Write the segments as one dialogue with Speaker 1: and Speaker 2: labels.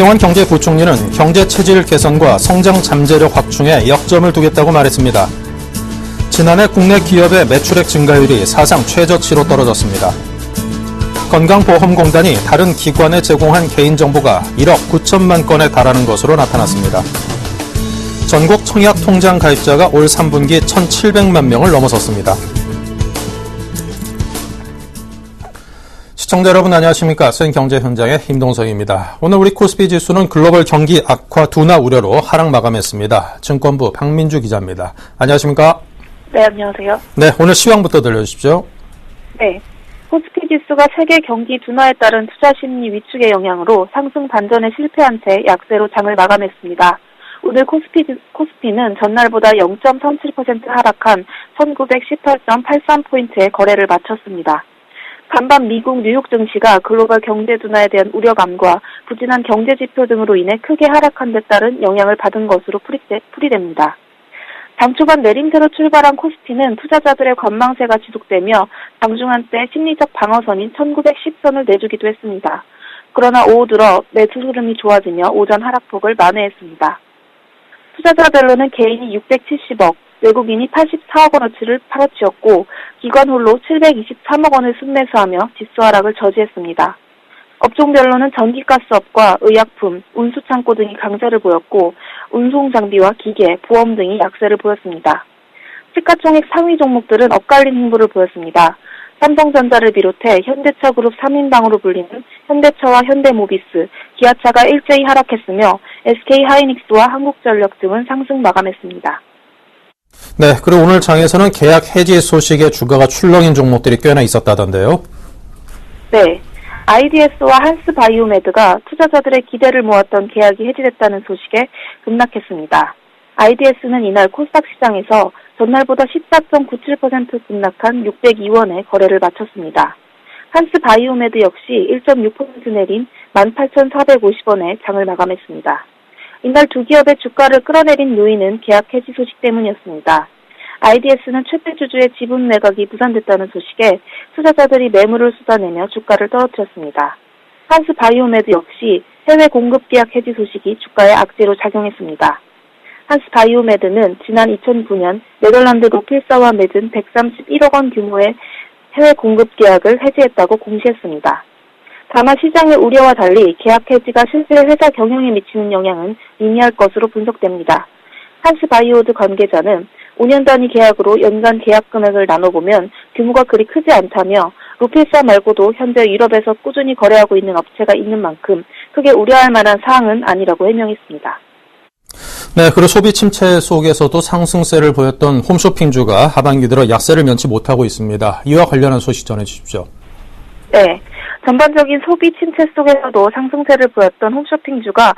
Speaker 1: 나경원 경제부총리는 경제 체질 개선과 성장 잠재력 확충에 역점을 두겠다고 말했습니다. 지난해 국내 기업의 매출액 증가율이 사상 최저치로 떨어졌습니다. 건강보험공단이 다른 기관에 제공한 개인정보가 1억 9천만 건에 달하는 것으로 나타났습니다. 전국 청약통장 가입자가 올 3분기 1,700만 명을 넘어섰습니다. 시청자 여러분 안녕하십니까. 서인경제 현장의 임동석입니다. 오늘 우리 코스피 지수는 글로벌 경기 악화 둔화 우려로 하락 마감했습니다. 증권부 박민주 기자입니다. 안녕하십니까.
Speaker 2: 네, 안녕하세요.
Speaker 1: 네, 오늘 시황부터 들려주십시오.
Speaker 2: 네, 코스피 지수가 세계 경기 둔화에 따른 투자 심리 위축의 영향으로 상승 반전에 실패한 채 약세로 장을 마감했습니다. 오늘 코스피는 전날보다 0.37% 하락한 1918.83포인트의 거래를 마쳤습니다. 간밤 미국 뉴욕 증시가 글로벌 경제 둔화에 대한 우려감과 부진한 경제 지표 등으로 인해 크게 하락한 데 따른 영향을 받은 것으로 풀이됩니다. 장초반 내림세로 출발한 코스피는 투자자들의 관망세가 지속되며 장중한 때 심리적 방어선인 1910선을 내주기도 했습니다. 그러나 오후 들어 매수 흐름이 좋아지며 오전 하락폭을 만회했습니다. 투자자별로는 개인이 670억, 외국인이 84억 원어치를 팔아치웠고 기관 홀로 723억 원을 순매수하며 지수 하락을 저지했습니다. 업종별로는 전기가스업과 의약품, 운수창고 등이 강세를 보였고 운송장비와 기계, 보험 등이 약세를 보였습니다. 시가총액 상위 종목들은 엇갈린 행보를 보였습니다. 삼성전자를 비롯해 현대차 그룹 3인방으로 불리는 현대차와 현대모비스, 기아차가 일제히 하락했으며 SK하이닉스와 한국전력 등은 상승 마감했습니다.
Speaker 1: 네, 그리고 오늘 장에서는 계약 해지 소식에 주가가 출렁인 종목들이 꽤나 있었다던데요.
Speaker 2: 네, IDS와 한스바이오메드가 투자자들의 기대를 모았던 계약이 해지됐다는 소식에 급락했습니다. IDS는 이날 코스닥 시장에서 전날보다 14.97% 급락한 602원에 거래를 마쳤습니다. 한스바이오메드 역시 1.6% 내린 18,450원에 장을 마감했습니다. 이날 두 기업의 주가를 끌어내린 요인은 계약 해지 소식 때문이었습니다. IDS는 최대 주주의 지분 매각이 무산됐다는 소식에 투자자들이 매물을 쏟아내며 주가를 떨어뜨렸습니다. 한스바이오메드 역시 해외 공급 계약 해지 소식이 주가에 악재로 작용했습니다. 한스바이오메드는 지난 2009년 네덜란드 로필사와 맺은 131억 원 규모의 해외 공급 계약을 해지했다고 공시했습니다. 다만 시장의 우려와 달리 계약 해지가 실제 회사 경영에 미치는 영향은 미미할 것으로 분석됩니다. 한스바이오드 관계자는 5년 단위 계약으로 연간 계약 금액을 나눠보면 규모가 그리 크지 않다며 로필사 말고도 현재 유럽에서 꾸준히 거래하고 있는 업체가 있는 만큼 크게 우려할 만한 사항은 아니라고 해명했습니다.
Speaker 1: 네, 그리고 소비 침체 속에서도 상승세를 보였던 홈쇼핑주가 하반기 들어 약세를 면치 못하고 있습니다. 이와 관련한 소식 전해주십시오.
Speaker 2: 네, 전반적인 소비 침체 속에서도 상승세를 보였던 홈쇼핑주가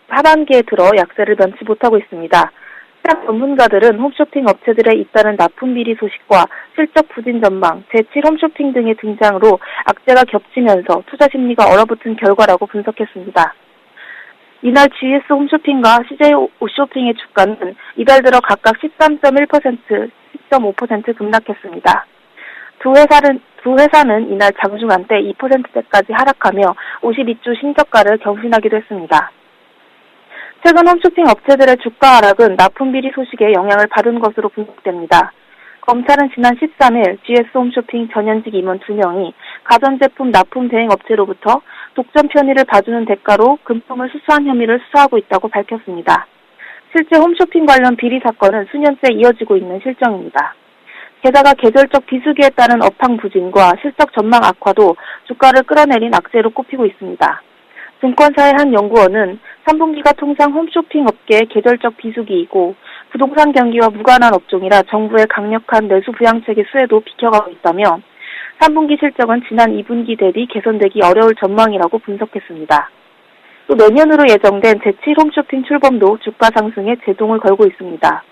Speaker 2: 하반기에 들어 약세를 면치 못하고 있습니다. 시장 전문가들은 홈쇼핑 업체들의 잇따른 납품 비리 소식과 실적 부진 전망, 제7 홈쇼핑 등의 등장으로 악재가 겹치면서 투자 심리가 얼어붙은 결과라고 분석했습니다. 이날 GS 홈쇼핑과 CJ 옷쇼핑의 주가는 이달 들어 각각 13.1%, 10.5% 급락했습니다. 두 회사는 이날 장중한 때 2%대까지 하락하며 52주 신저가를 경신하기도 했습니다. 최근 홈쇼핑 업체들의 주가 하락은 납품 비리 소식에 영향을 받은 것으로 분석됩니다. 검찰은 지난 13일 GS 홈쇼핑 전현직 임원 2명이 가전제품 납품 대행 업체로부터 독점 편의를 봐주는 대가로 금품을 수수한 혐의를 수사하고 있다고 밝혔습니다. 실제 홈쇼핑 관련 비리 사건은 수년째 이어지고 있는 실정입니다. 게다가 계절적 비수기에 따른 업황 부진과 실적 전망 악화도 주가를 끌어내린 악재로 꼽히고 있습니다. 증권사의 한 연구원은 3분기가 통상 홈쇼핑 업계의 계절적 비수기이고 부동산 경기와 무관한 업종이라 정부의 강력한 내수 부양책의 수혜도 비켜가고 있다며 3분기 실적은 지난 2분기 대비 개선되기 어려울 전망이라고 분석했습니다. 또 내년으로 예정된 제7 홈쇼핑 출범도 주가 상승에 제동을 걸고 있습니다.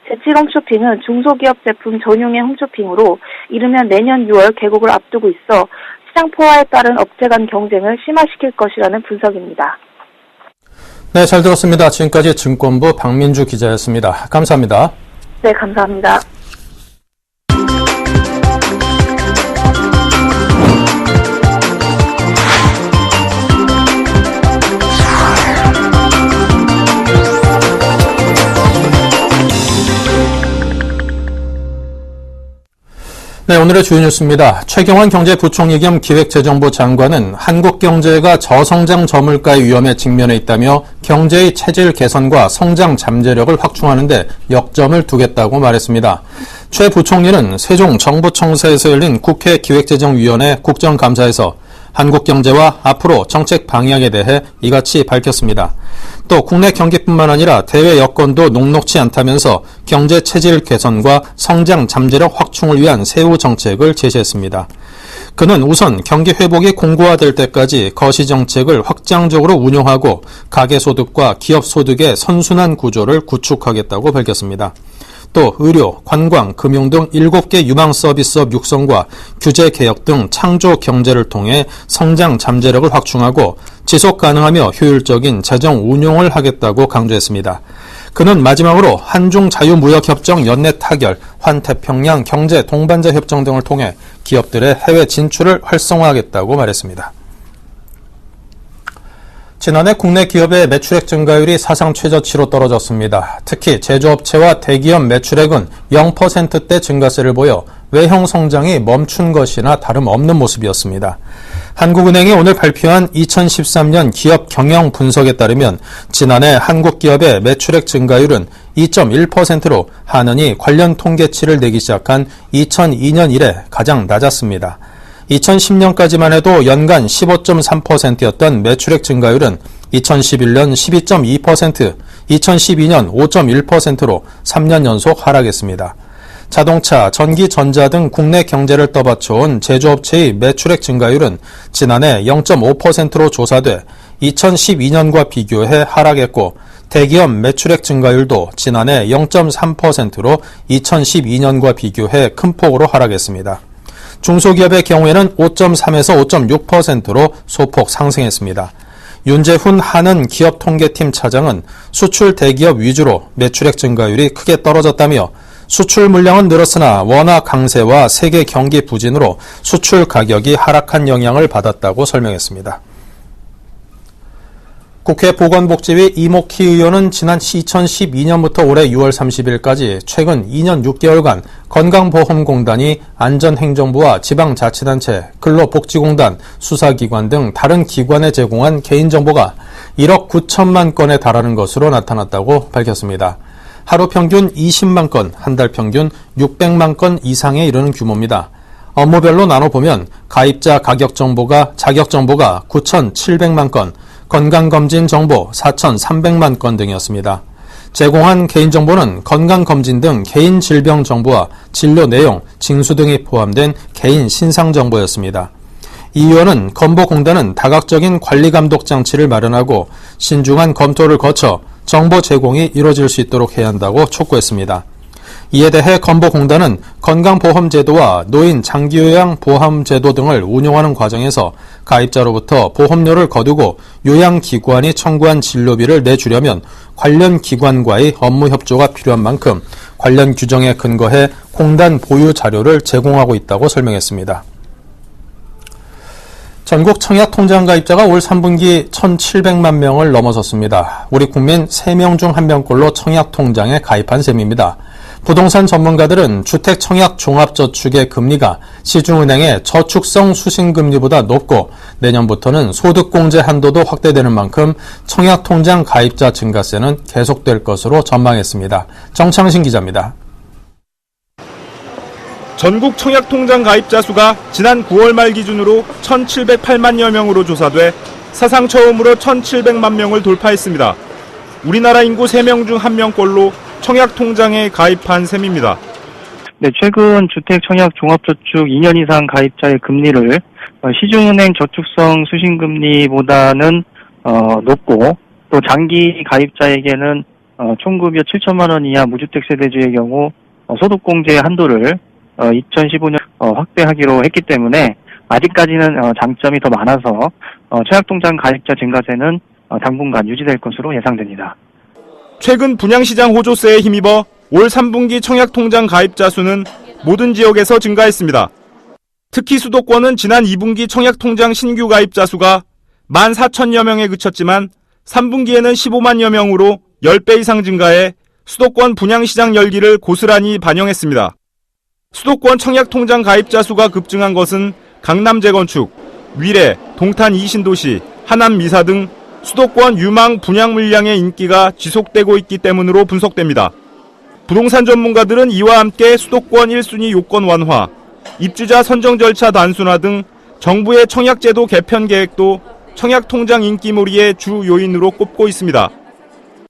Speaker 2: 제7 홈쇼핑은 중소기업 제품 전용의 홈쇼핑으로 이르면 내년 6월 개국을 앞두고 있어 시장 포화에 따른 업체 간 경쟁을 심화시킬 것이라는 분석입니다.
Speaker 1: 네, 잘 들었습니다. 지금까지 증권부 박민주 기자였습니다. 감사합니다.
Speaker 2: 네, 감사합니다.
Speaker 1: 네, 오늘의 주요 뉴스입니다. 최경환 경제부총리 겸 기획재정부 장관은 한국 경제가 저성장 저물가의 위험에 직면해 있다며 경제의 체질 개선과 성장 잠재력을 확충하는 데 역점을 두겠다고 말했습니다. 최 부총리는 세종 정부청사에서 열린 국회 기획재정위원회 국정감사에서 한국 경제와 앞으로 정책 방향에 대해 이같이 밝혔습니다. 또 국내 경기뿐만 아니라 대외 여건도 녹록치 않다면서 경제 체질 개선과 성장 잠재력 확충을 위한 세후 정책을 제시했습니다. 그는 우선 경기 회복이 공고화될 때까지 거시 정책을 확장적으로 운용하고 가계소득과 기업소득의 선순환 구조를 구축하겠다고 밝혔습니다. 또 의료, 관광, 금융 등 7개 유망 서비스업 육성과 규제 개혁 등 창조 경제를 통해 성장 잠재력을 확충하고 지속 가능하며 효율적인 재정 운용을 하겠다고 강조했습니다. 그는 마지막으로 한중 자유무역협정 연내 타결, 환태평양 경제 동반자 협정 등을 통해 기업들의 해외 진출을 활성화하겠다고 말했습니다. 지난해 국내 기업의 매출액 증가율이 사상 최저치로 떨어졌습니다. 특히 제조업체와 대기업 매출액은 0%대 증가세를 보여 외형 성장이 멈춘 것이나 다름없는 모습이었습니다. 한국은행이 오늘 발표한 2013년 기업 경영 분석에 따르면 지난해 한국 기업의 매출액 증가율은 2.1%로 하느니 관련 통계치를 내기 시작한 2002년 이래 가장 낮았습니다. 2010년까지만 해도 연간 15.3%였던 매출액 증가율은 2011년 12.2%, 2012년 5.1%로 3년 연속 하락했습니다. 자동차, 전기, 전자 등 국내 경제를 떠받쳐온 제조업체의 매출액 증가율은 지난해 0.5%로 조사돼 2012년과 비교해 하락했고 대기업 매출액 증가율도 지난해 0.3%로 2012년과 비교해 큰 폭으로 하락했습니다. 중소기업의 경우에는 5.3에서 5.6%로 소폭 상승했습니다. 윤재훈 한은 기업통계팀 차장은 수출 대기업 위주로 매출액 증가율이 크게 떨어졌다며 수출 물량은 늘었으나 원화 강세와 세계 경기 부진으로 수출 가격이 하락한 영향을 받았다고 설명했습니다. 국회 보건복지위 이목희 의원은 지난 2012년부터 올해 6월 30일까지 최근 2년 6개월간 건강보험공단이 안전행정부와 지방자치단체, 근로복지공단, 수사기관 등 다른 기관에 제공한 개인정보가 1억 9천만 건에 달하는 것으로 나타났다고 밝혔습니다. 하루 평균 20만 건, 한 달 평균 600만 건 이상에 이르는 규모입니다. 업무별로 나눠보면 가입자 가격정보가, 자격정보가 9,700만 건, 건강검진 정보 4,300만 건 등이었습니다. 제공한 개인정보는 건강검진 등 개인 질병 정보와 진료 내용, 징수 등이 포함된 개인 신상 정보였습니다. 이 의원은 건보공단은 다각적인 관리감독 장치를 마련하고 신중한 검토를 거쳐 정보 제공이 이루어질 수 있도록 해야 한다고 촉구했습니다. 이에 대해 건보공단은 건강보험제도와 노인 장기요양 보험제도 등을 운용하는 과정에서 가입자로부터 보험료를 거두고 요양기관이 청구한 진료비를 내주려면 관련 기관과의 업무 협조가 필요한 만큼 관련 규정에 근거해 공단 보유 자료를 제공하고 있다고 설명했습니다. 전국 청약통장 가입자가 올 3분기 1,700만 명을 넘어섰습니다. 우리 국민 3명 중 1명꼴로 청약통장에 가입한 셈입니다. 부동산 전문가들은 주택 청약 종합저축의 금리가 시중은행의 저축성 수신금리보다 높고 내년부터는 소득공제 한도도 확대되는 만큼 청약통장 가입자 증가세는 계속될 것으로 전망했습니다. 정창신 기자입니다.
Speaker 3: 전국 청약통장 가입자 수가 지난 9월 말 기준으로 1,708만여 명으로 조사돼 사상 처음으로 1,700만 명을 돌파했습니다. 우리나라 인구 3명 중 1명꼴로 청약통장에 가입한 셈입니다.
Speaker 4: 네, 최근 주택 청약 종합저축 2년 이상 가입자의 금리를 시중은행 저축성 수신금리보다는 높고 또 장기 가입자에게는 총급여 7천만 원 이하 무주택 세대주의 경우 소득공제 한도를 2015년 확대하기로 했기 때문에 아직까지는 장점이 더 많아서 청약통장 가입자 증가세는 당분간 유지될 것으로 예상됩니다.
Speaker 3: 최근 분양시장 호조세에 힘입어 올 3분기 청약통장 가입자 수는 모든 지역에서 증가했습니다. 특히 수도권은 지난 2분기 청약통장 신규 가입자 수가 14,000여 명에 그쳤지만 3분기에는 15만여 명으로 10배 이상 증가해 수도권 분양시장 열기를 고스란히 반영했습니다. 수도권 청약통장 가입자 수가 급증한 것은 강남 재건축, 위례, 동탄 2신도시, 하남 미사 등 수도권 유망 분양 물량의 인기가 지속되고 있기 때문으로 분석됩니다. 부동산 전문가들은 이와 함께 수도권 1순위 요건 완화, 입주자 선정 절차 단순화 등 정부의 청약제도 개편 계획도 청약통장 인기몰이의 주 요인으로 꼽고 있습니다.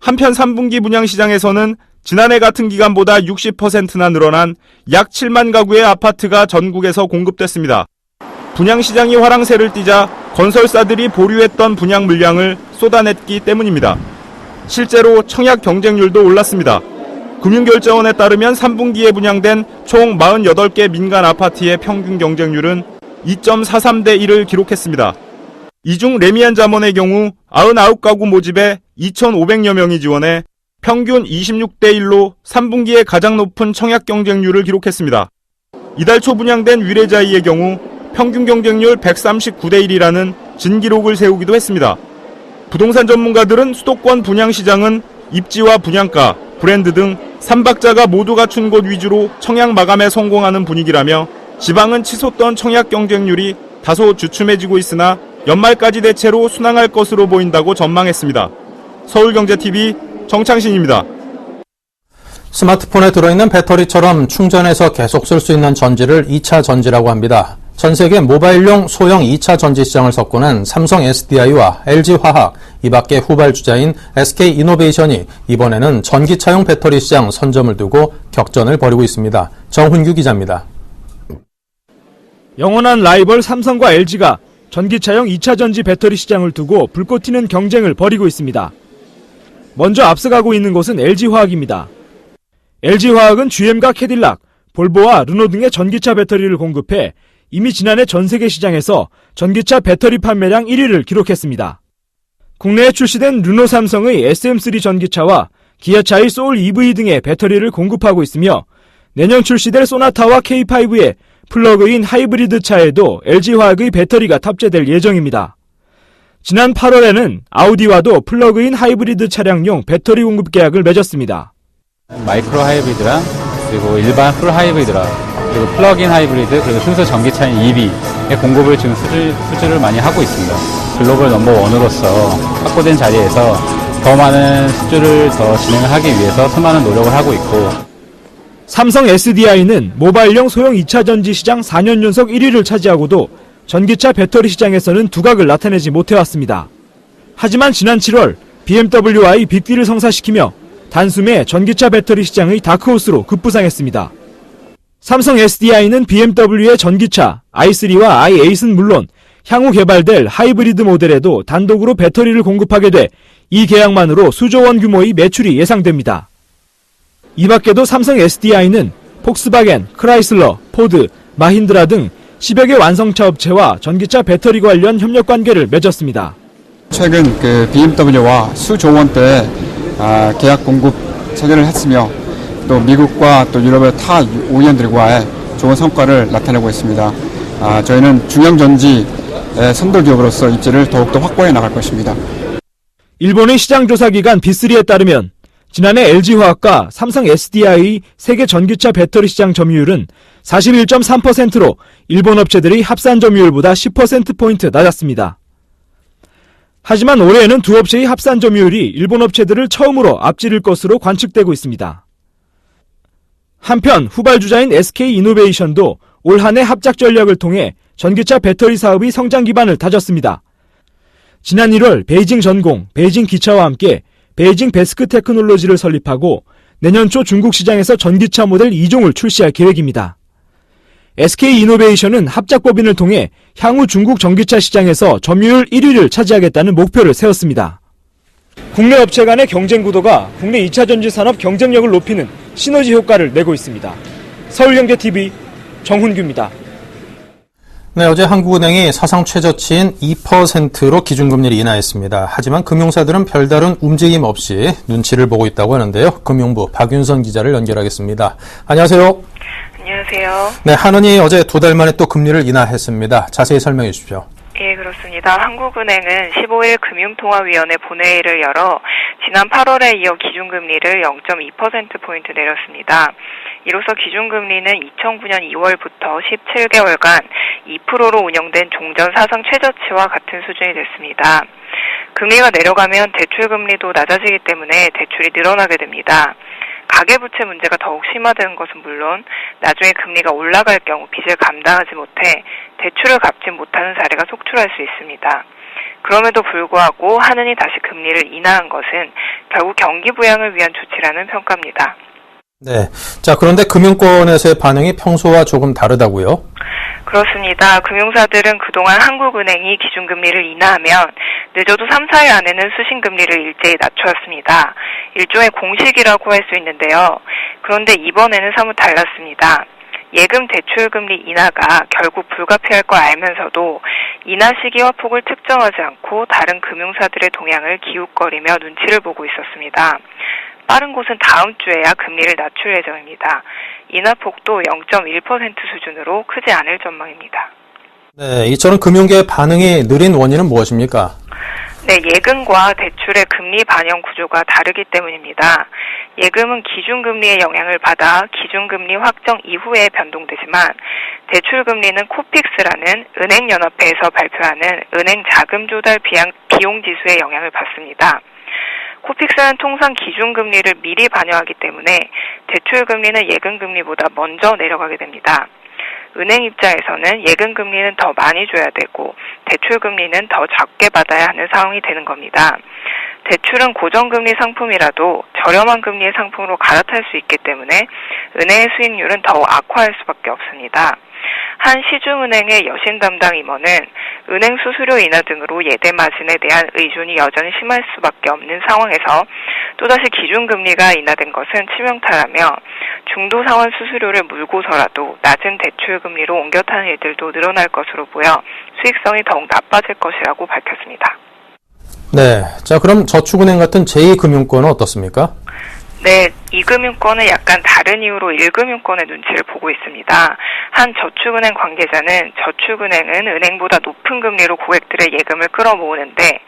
Speaker 3: 한편 3분기 분양시장에서는 지난해 같은 기간보다 60%나 늘어난 약 7만 가구의 아파트가 전국에서 공급됐습니다. 분양시장이 화랑새를 띠자 건설사들이 보류했던 분양 물량을 쏟아냈기 때문입니다. 실제로 청약 경쟁률도 올랐습니다. 금융결제원에 따르면 3분기에 분양된 총 48개 민간 아파트의 평균 경쟁률은 2.43대 1을 기록했습니다. 이 중 레미안 잠원의 경우 99가구 모집에 2,500여 명이 지원해 평균 26대 1로 3분기에 가장 높은 청약 경쟁률을 기록했습니다. 이달 초 분양된 위례자이의 경우 평균 경쟁률 139대 1이라는 진기록을 세우기도 했습니다. 부동산 전문가들은 수도권 분양시장은 입지와 분양가, 브랜드 등 3박자가 모두 갖춘 곳 위주로 청약 마감에 성공하는 분위기라며 지방은 치솟던 청약 경쟁률이 다소 주춤해지고 있으나 연말까지 대체로 순항할 것으로 보인다고 전망했습니다. 서울경제TV 정창신입니다.
Speaker 1: 스마트폰에 들어있는 배터리처럼 충전해서 계속 쓸 수 있는 전지를 2차 전지라고 합니다. 전 세계 모바일용 소형 2차 전지 시장을 석권한 삼성 SDI와 LG화학, 이 밖에 후발주자인 SK이노베이션이 이번에는 전기차용 배터리 시장 선점을 두고 격전을 벌이고 있습니다. 정훈규 기자입니다.
Speaker 5: 영원한 라이벌 삼성과 LG가 전기차용 2차 전지 배터리 시장을 두고 불꽃 튀는 경쟁을 벌이고 있습니다. 먼저 앞서가고 있는 곳은 LG화학입니다. LG화학은 GM과 캐딜락, 볼보와 르노 등의 전기차 배터리를 공급해 이미 지난해 전 세계 시장에서 전기차 배터리 판매량 1위를 기록했습니다. 국내에 출시된 르노 삼성의 SM3 전기차와 기아차의 소울 EV 등의 배터리를 공급하고 있으며 내년 출시될 소나타와 K5의 플러그인 하이브리드 차에도 LG화학의 배터리가 탑재될 예정입니다. 지난 8월에는 아우디와도 플러그인 하이브리드 차량용 배터리 공급 계약을 맺었습니다.
Speaker 6: 마이크로 하이브리드랑 그리고 일반 풀 하이브리드랑 그리고 플러그인 하이브리드 그리고 순수 전기차인 EV의 공급을 지금 수주를 많이 하고 있습니다. 글로벌 넘버원으로서 확보된 자리에서 더 많은 수주를 더 진행을 하기 위해서 수많은 노력을 하고 있고
Speaker 5: 삼성 SDI는 모바일용 소형 2차 전지 시장 4년 연속 1위를 차지하고도 전기차 배터리 시장에서는 두각을 나타내지 못해왔습니다. 하지만 지난 7월 BMW와의 빅딜을 성사시키며 단숨에 전기차 배터리 시장의 다크호스로 급부상했습니다. 삼성 SDI는 BMW의 전기차 i3와 i8은 물론 향후 개발될 하이브리드 모델에도 단독으로 배터리를 공급하게 돼 이 계약만으로 수조 원 규모의 매출이 예상됩니다. 이 밖에도 삼성 SDI는 폭스바겐, 크라이슬러, 포드, 마힌드라 등 10여 개 완성차 업체와 전기차 배터리 관련 협력 관계를 맺었습니다.
Speaker 7: 최근 BMW와 수조 원대 계약 공급 체결을 했으며 또 미국과 또 유럽의 타 OEM들과의 좋은 성과를 나타내고 있습니다. 저희는 중형전지 선도 기업으로서 입지를 더욱더 확보해 나갈 것입니다.
Speaker 5: 일본의 시장조사기관 B3에 따르면 지난해 LG화학과 삼성 SDI의 세계 전기차 배터리 시장 점유율은 41.3%로 일본 업체들의 합산 점유율보다 10%포인트 낮았습니다. 하지만 올해에는 두 업체의 합산 점유율이 일본 업체들을 처음으로 앞지를 것으로 관측되고 있습니다. 한편 후발주자인 SK이노베이션도 올 한 해 합작 전략을 통해 전기차 배터리 사업의 성장 기반을 다졌습니다. 지난 1월 베이징 전공, 베이징 기차와 함께 베이징 베스크 테크놀로지를 설립하고 내년 초 중국 시장에서 전기차 모델 2종을 출시할 계획입니다. SK이노베이션은 합작법인을 통해 향후 중국 전기차 시장에서 점유율 1위를 차지하겠다는 목표를 세웠습니다. 국내 업체 간의 경쟁 구도가 국내 2차 전지 산업 경쟁력을 높이는 시너지 효과를 내고 있습니다. 서울경제TV 정훈규입니다.
Speaker 1: 네, 어제 한국은행이 사상 최저치인 2%로 기준금리를 인하했습니다. 하지만 금융사들은 별다른 움직임 없이 눈치를 보고 있다고 하는데요. 금융부 박윤선 기자를 연결하겠습니다. 안녕하세요.
Speaker 8: 안녕하세요.
Speaker 1: 네, 한은이 어제 2달 만에 또 금리를 인하했습니다. 자세히 설명해 주십시오.
Speaker 8: 예, 그렇습니다. 한국은행은 15일 금융통화위원회 본회의를 열어 지난 8월에 이어 기준금리를 0.2%포인트 내렸습니다. 이로써 기준금리는 2009년 2월부터 17개월간 2%로 운영된 종전 사상 최저치와 같은 수준이 됐습니다. 금리가 내려가면 대출금리도 낮아지기 때문에 대출이 늘어나게 됩니다. 가계부채 문제가 더욱 심화되는 것은 물론 나중에 금리가 올라갈 경우 빚을 감당하지 못해 대출을 갚지 못하는 사례가 속출할 수 있습니다. 그럼에도 불구하고 하느니 다시 금리를 인하한 것은 결국 경기 부양을 위한 조치라는 평가입니다.
Speaker 1: 네. 자, 그런데 금융권에서의 반응이 평소와 조금 다르다고요?
Speaker 8: 그렇습니다. 금융사들은 그동안 한국은행이 기준금리를 인하하면 늦어도 3, 4일 안에는 수신금리를 일제히 낮추었습니다. 일종의 공식이라고 할 수 있는데요. 그런데 이번에는 사뭇 달랐습니다. 예금 대출금리 인하가 결국 불가피할 걸 알면서도 인하 시기와 폭을 특정하지 않고 다른 금융사들의 동향을 기웃거리며 눈치를 보고 있었습니다. 빠른 곳은 다음 주에야 금리를 낮출 예정입니다. 인하폭도 0.1% 수준으로 크지 않을 전망입니다.
Speaker 1: 네, 이처럼 금융계의 반응이 느린 원인은 무엇입니까?
Speaker 8: 네, 예금과 대출의 금리 반영 구조가 다르기 때문입니다. 예금은 기준금리의 영향을 받아 기준금리 확정 이후에 변동되지만 대출금리는 코픽스라는 은행연합회에서 발표하는 은행 자금 조달 비용 지수의 영향을 받습니다. 코픽스는 통상 기준금리를 미리 반영하기 때문에 대출금리는 예금금리보다 먼저 내려가게 됩니다. 은행 입장에서는 예금금리는 더 많이 줘야 되고 대출금리는 더 적게 받아야 하는 상황이 되는 겁니다. 대출은 고정금리 상품이라도 저렴한 금리의 상품으로 갈아탈 수 있기 때문에 은행의 수익률은 더욱 악화할 수밖에 없습니다. 한 시중은행의 여신 담당 임원은 은행 수수료 인하 등으로 예대 마진에 대한 의존이 여전히 심할 수밖에 없는 상황에서 또다시 기준금리가 인하된 것은 치명타라며 중도 상환 수수료를 물고서라도 낮은 대출금리로 옮겨 타는 일들도 늘어날 것으로 보여 수익성이 더욱 나빠질 것이라고 밝혔습니다.
Speaker 1: 네. 자, 그럼 저축은행 같은 제2금융권은 어떻습니까?
Speaker 8: 네, 2금융권은 약간 다른 이유로 1금융권의 눈치를 보고 있습니다. 한 저축은행 관계자는 저축은행은 은행보다 높은 금리로 고객들의 예금을 끌어모으는데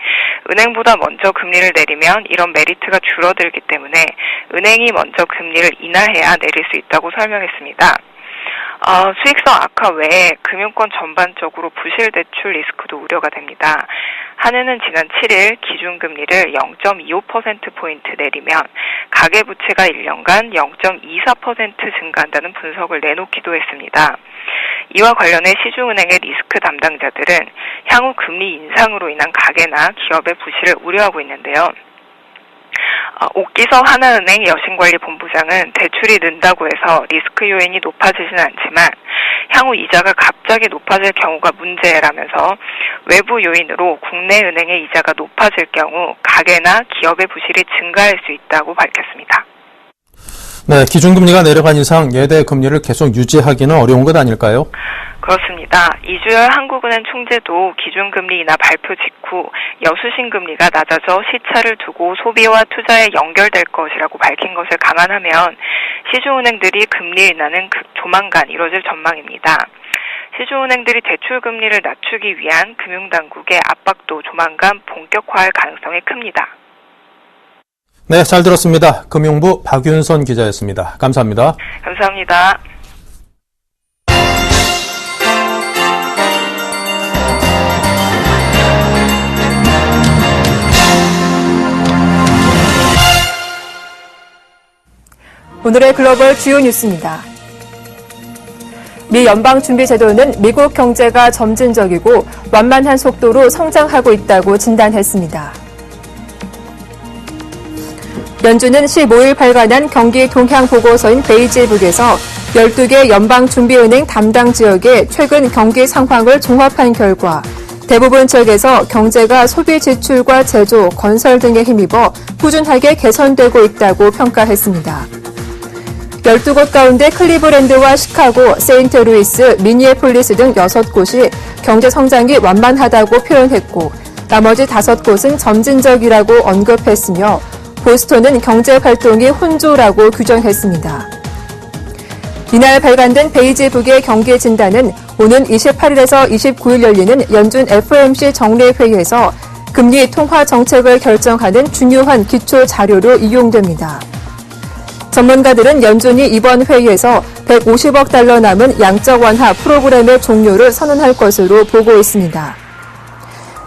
Speaker 8: 은행보다 먼저 금리를 내리면 이런 메리트가 줄어들기 때문에 은행이 먼저 금리를 인하해야 내릴 수 있다고 설명했습니다. 수익성 악화 외에 금융권 전반적으로 부실 대출 리스크도 우려가 됩니다. 한은은 지난 7일 기준금리를 0.25%포인트 내리면 가계부채가 1년간 0.24% 증가한다는 분석을 내놓기도 했습니다. 이와 관련해 시중은행의 리스크 담당자들은 향후 금리 인상으로 인한 가계나 기업의 부실을 우려하고 있는데요. 옥기서 하나은행 여신관리본부장은 대출이 는다고 해서 리스크 요인이 높아지지는 않지만 향후 이자가 갑자기 높아질 경우가 문제라면서 외부 요인으로 국내 은행의 이자가 높아질 경우 가계나 기업의 부실이 증가할 수 있다고 밝혔습니다.
Speaker 1: 네, 기준금리가 내려간 이상 예대 금리를 계속 유지하기는 어려운 것 아닐까요?
Speaker 8: 그렇습니다. 이주열 한국은행 총재도 기준금리 인하 발표 직후 여수신금리가 낮아져 시차를 두고 소비와 투자에 연결될 것이라고 밝힌 것을 감안하면 시중은행들이 금리 인하는 조만간 이뤄질 전망입니다. 시중은행들이 대출금리를 낮추기 위한 금융당국의 압박도 조만간 본격화할 가능성이 큽니다.
Speaker 1: 네, 잘 들었습니다. 금융부 박윤선 기자였습니다. 감사합니다.
Speaker 8: 감사합니다.
Speaker 9: 오늘의 글로벌 주요 뉴스입니다. 미 연방준비제도는 미국 경제가 점진적이고 완만한 속도로 성장하고 있다고 진단했습니다. 연준은 15일 발간한 경기 동향 보고서인 베이지북에서 12개 연방준비은행 담당 지역의 최근 경기 상황을 종합한 결과 대부분 지역에서 경제가 소비 지출과 제조, 건설 등에 힘입어 꾸준하게 개선되고 있다고 평가했습니다. 12곳 가운데 클리브랜드와 시카고, 세인트루이스, 미니애폴리스 등 6곳이 경제 성장이 완만하다고 표현했고 나머지 5곳은 점진적이라고 언급했으며 보스턴은 경제 활동이 혼조라고 규정했습니다. 이날 발간된 베이지북의 경기 진단은 오는 28일에서 29일 열리는 연준 FOMC 정례회의에서 금리 통화 정책을 결정하는 중요한 기초 자료로 이용됩니다. 전문가들은 연준이 이번 회의에서 150억 달러 남은 양적 완화 프로그램의 종료를 선언할 것으로 보고 있습니다.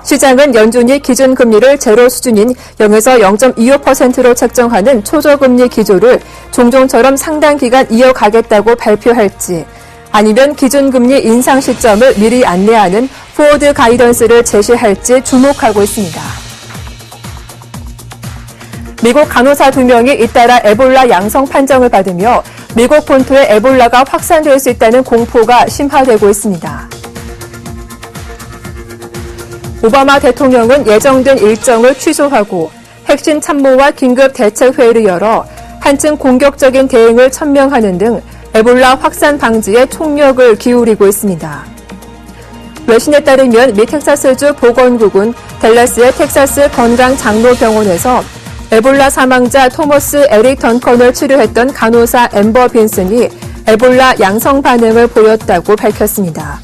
Speaker 9: 시장은 연준이 기준금리를 제로 수준인 0에서 0.25%로 책정하는 초저금리 기조를 종종처럼 상당 기간 이어가겠다고 발표할지 아니면 기준금리 인상 시점을 미리 안내하는 포워드 가이던스를 제시할지 주목하고 있습니다. 미국 간호사 2명이 잇따라 에볼라 양성 판정을 받으며 미국 본토에 에볼라가 확산될 수 있다는 공포가 심화되고 있습니다. 오바마 대통령은 예정된 일정을 취소하고 핵심 참모와 긴급 대책회의를 열어 한층 공격적인 대응을 천명하는 등 에볼라 확산 방지에 총력을 기울이고 있습니다. 외신에 따르면 미 텍사스주 보건국은 댈러스의 텍사스 건강장로병원에서 에볼라 사망자 토머스 에릭 던컨을 치료했던 간호사 앰버 빈슨이 에볼라 양성 반응을 보였다고 밝혔습니다.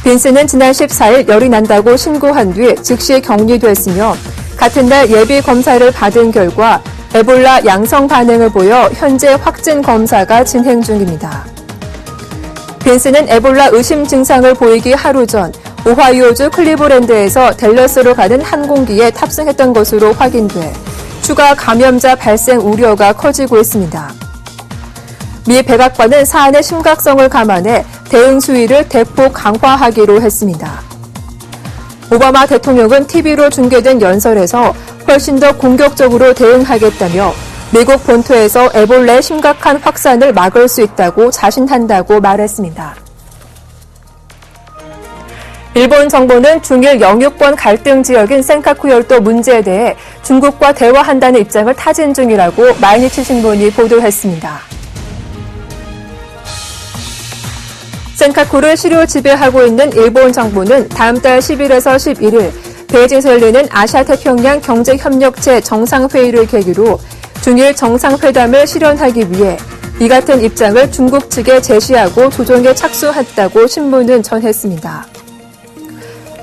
Speaker 9: 빈슨은 지난 14일 열이 난다고 신고한 뒤 즉시 격리됐으며 같은 날 예비 검사를 받은 결과 에볼라 양성 반응을 보여 현재 확진 검사가 진행 중입니다. 빈슨은 에볼라 의심 증상을 보이기 하루 전 오하이오주 클리브랜드에서 댈러스로 가는 항공기에 탑승했던 것으로 확인돼 추가 감염자 발생 우려가 커지고 있습니다. 미 백악관은 사안의 심각성을 감안해 대응 수위를 대폭 강화하기로 했습니다. 오바마 대통령은 TV로 중계된 연설에서 훨씬 더 공격적으로 대응하겠다며 미국 본토에서 에볼라의 심각한 확산을 막을 수 있다고 자신한다고 말했습니다. 일본 정부는 중일 영유권 갈등 지역인 센카쿠 열도 문제에 대해 중국과 대화한다는 입장을 타진 중이라고 마이니치 신문이 보도했습니다. 센카쿠를 시료 지배하고 있는 일본 정부는 다음 달 10일에서 11일 베이징에서 열리는 아시아태평양 경제협력체 정상회의를 계기로 중일 정상회담을 실현하기 위해 이 같은 입장을 중국 측에 제시하고 조정에 착수했다고 신문은 전했습니다.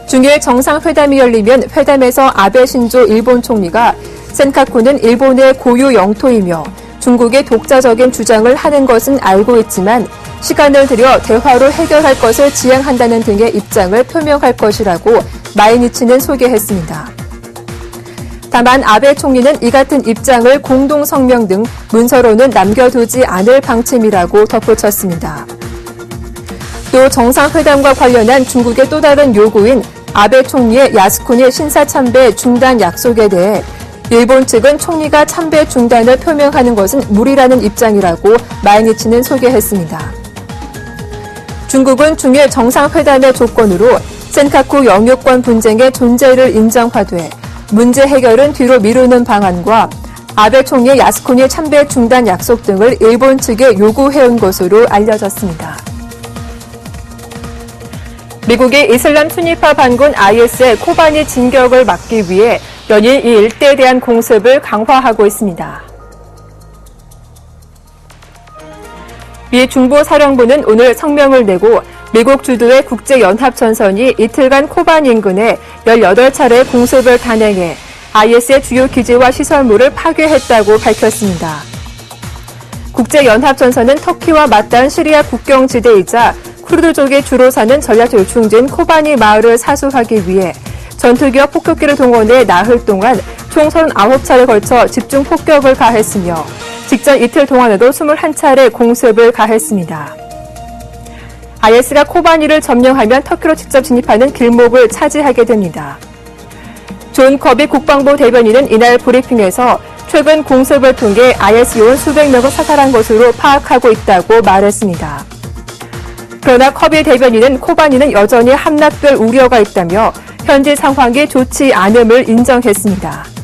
Speaker 9: 중일 정상회담이 열리면 회담에서 아베 신조 일본 총리가 센카쿠는 일본의 고유 영토이며 중국의 독자적인 주장을 하는 것은 알고 있지만 시간을 들여 대화로 해결할 것을 지향한다는 등의 입장을 표명할 것이라고 마이니치는 소개했습니다. 다만 아베 총리는 이 같은 입장을 공동성명 등 문서로는 남겨두지 않을 방침이라고 덧붙였습니다. 또 정상회담과 관련한 중국의 또 다른 요구인 아베 총리의 야스쿠니 신사참배 중단 약속에 대해 일본 측은 총리가 참배 중단을 표명하는 것은 무리라는 입장이라고 마이니치는 소개했습니다. 중국은 중일 정상회담의 조건으로 센카쿠 영유권 분쟁의 존재를 인정하되 문제 해결은 뒤로 미루는 방안과 아베 총리의 야스쿠니 참배 중단 약속 등을 일본 측에 요구해온 것으로 알려졌습니다. 미국이 이슬람 순위파 반군 IS의 코바니 진격을 막기 위해 연일 이 일대에 대한 공습을 강화하고 있습니다. 미 중보사령부는 오늘 성명을 내고 미국 주도의 국제연합전선이 이틀간 코바니 인근에 18차례 공습을 단행해 IS의 주요 기지와 시설물을 파괴했다고 밝혔습니다. 국제연합전선은 터키와 맞닿은 시리아 국경지대이자 쿠르드족이 주로 사는 전략요충지인 코바니 마을을 사수하기 위해 전투기와 폭격기를 동원해 나흘 동안 총 39차례에 걸쳐 집중 폭격을 가했으며 직전 이틀 동안에도 21차례 공습을 가했습니다. IS가 코바니를 점령하면 터키로 직접 진입하는 길목을 차지하게 됩니다. 존 커비 국방부 대변인은 이날 브리핑에서 최근 공습을 통해 IS 요원 수백 명을 사살한 것으로 파악하고 있다고 말했습니다. 그러나 커비 대변인은 코바니는 여전히 함락될 우려가 있다며 현지 상황이 좋지 않음을 인정했습니다.